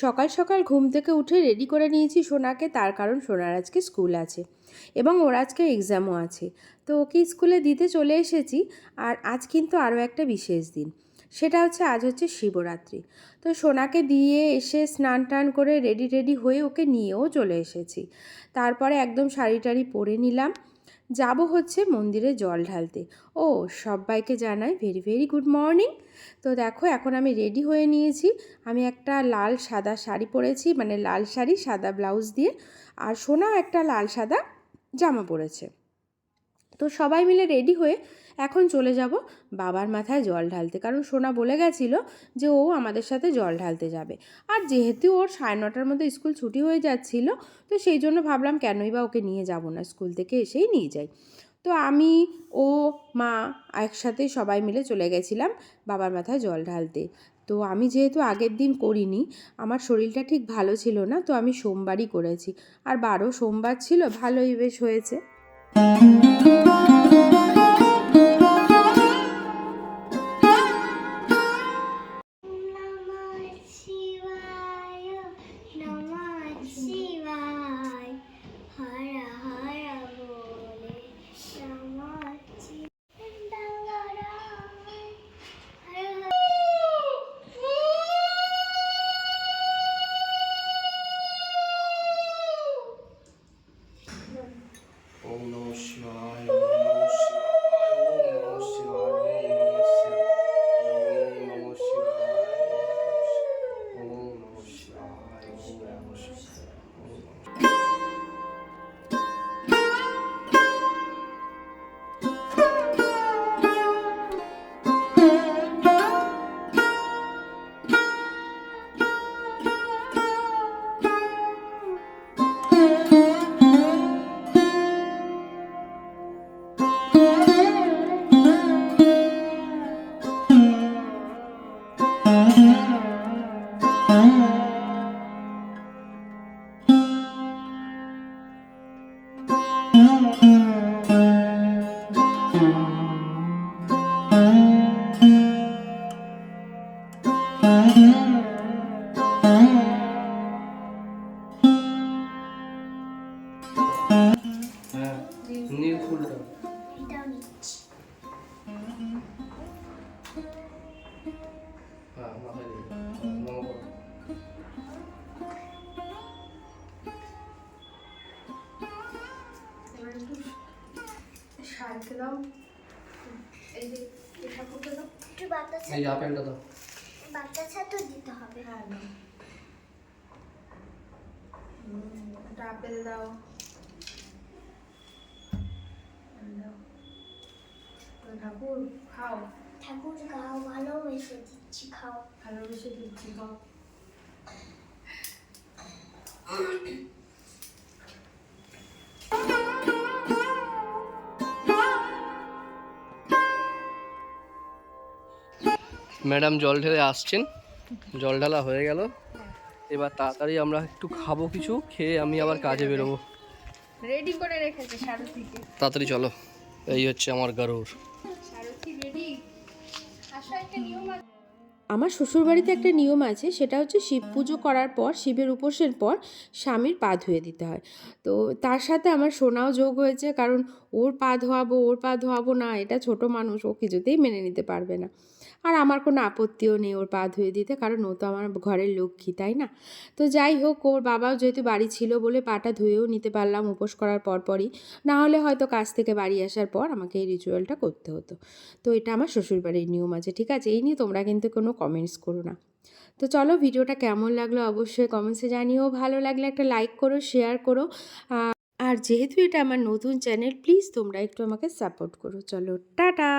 সকাল সকাল ঘুম থেকে উঠে রেডি করে নিয়েছি সোনাকে, তার কারণ সোনার আজকে স্কুল আছে এবং ওর আজকে এক্সামও আছে। তো ওকে স্কুলে দিতে চলে এসেছি। আর আজ কিন্তু আরও একটা বিশেষ দিন, সেটা হচ্ছে আজ হচ্ছে শিবরাত্রি। তো সোনাকে দিয়ে এসে স্নান টান করে রেডি হয়ে ওকে নিয়েও চলে এসেছি। তারপরে একদম শাড়ি টাড়ি পরে নিলাম, যাব হচ্ছে মন্দিরে জল ঢালতে। ও সবাইকে জানাই ভেরি ভেরি গুড মর্নিং। তো দেখো এখন আমি রেডি হয়ে নিয়েছি। আমি একটা লাল সাদা শাড়ি পরেছি, মানে লাল শাড়ি সাদা ব্লাউজ দিয়ে, আর সোনাও একটা লাল সাদা জামা পরেছে। তো সবাই মিলে রেডি হয়ে এখন চলে যাব বাবার মাথায় জল ঢালতে, কারণ সোনা বলে গেছিলো যে ও আমাদের সাথে জল ঢালতে যাবে। আর যেহেতু ওর 9:30টার মধ্যে স্কুল ছুটি হয়ে যাচ্ছিল, তো সেই জন্য ভাবলাম কেনই বা ওকে নিয়ে যাব না, স্কুল থেকে এসেই নিয়ে যাই। তো আমি, ও, মা একসাথে সবাই মিলে চলে গেছিলাম বাবার মাথায় জল ঢালতে। তো আমি যেহেতু আগের দিন করিনি, আমার শরীরটা ঠিক ভালো ছিল না, তো আমি সোমবারই করেছি। আর 12 সোমবার ছিল, ভালোই বেশ হয়েছে। Om Namah Shivaya, Om Namah Shivaya, Om Namah Shivaya, Om Namah Shivaya, Om Namah Shivaya, Om Namah Shivaya. নীল ফুলটা হ্যাঁ মাথায় নম করো। শাড়িতে দাও, এই যে ঠাকুরকে দাও, একটু বাতাসা, এই আপেলটা দাও, বাতাসা তো দিতে হবে। হ্যাঁ দাও, একটা আপেল দাও, ঠাকুর খাও, ঠাকুর খাও, ভালোবেসে দিচ্ছি খাও। ভালোবেসে দিচ্ছি খাও। ম্যাডাম জল ঢেলে আসছেন, জল ঢালা হয়ে গেল। এবার তাড়াতাড়ি আমরা একটু খাবো, কিছু খেয়ে আমি আবার কাজে বেরোবো। রেডি করে রেখেছে সারথীকে, তাড়াতাড়ি চলো। এই হচ্ছে আমার গরুর। সারথী রেডি। আসো, একটা নিয়ম আছে আমার শ্বশুরবাড়িতে, একটা নিয়ম আছে, সেটা হচ্ছে শিব পুজো করার পর, শিবের উপোসের পর স্বামীর পা ধুয়ে দিতে হয়। তো তার সাথে আমার সোনাও যোগ হয়েছে, কারণ ওর পা ধোয়াবো না, এটা ছোট মানুষ, ও কিছুতেই মেনে নিতে পারবে না। আর আমার কোনো আপত্তিও নেই ওর পা ধুয়ে দিতে, কারণ ও তো আমার ঘরের লক্ষ্মী, তাই না? তো যাই হোক, ওর বাবাও যেহেতু বাড়ি ছিল বলে পাটা ধুয়েও নিতে পারলাম উপোস করার পরপরই, না হলে হয়তো কাজ থেকে বাড়ি আসার পর আমাকে এই রিচুয়ালটা করতে হতো। তো এটা আমার শ্বশুরবাড়ির নিয়ম আছে, ঠিক আছে? এই নিয়ে তোমরা কিন্তু কোনো কমেন্টস করো না। তো চলো, ভিডিওটা কেমন লাগলো অবশ্যই কমেন্টসে জানিও। ভালো লাগলে একটা লাইক করো, শেয়ার করো। আর যেহেতু এটা আমার নতুন চ্যানেল, প্লিজ তোমরা একটু আমাকে সাপোর্ট করো। চলো, টাটা।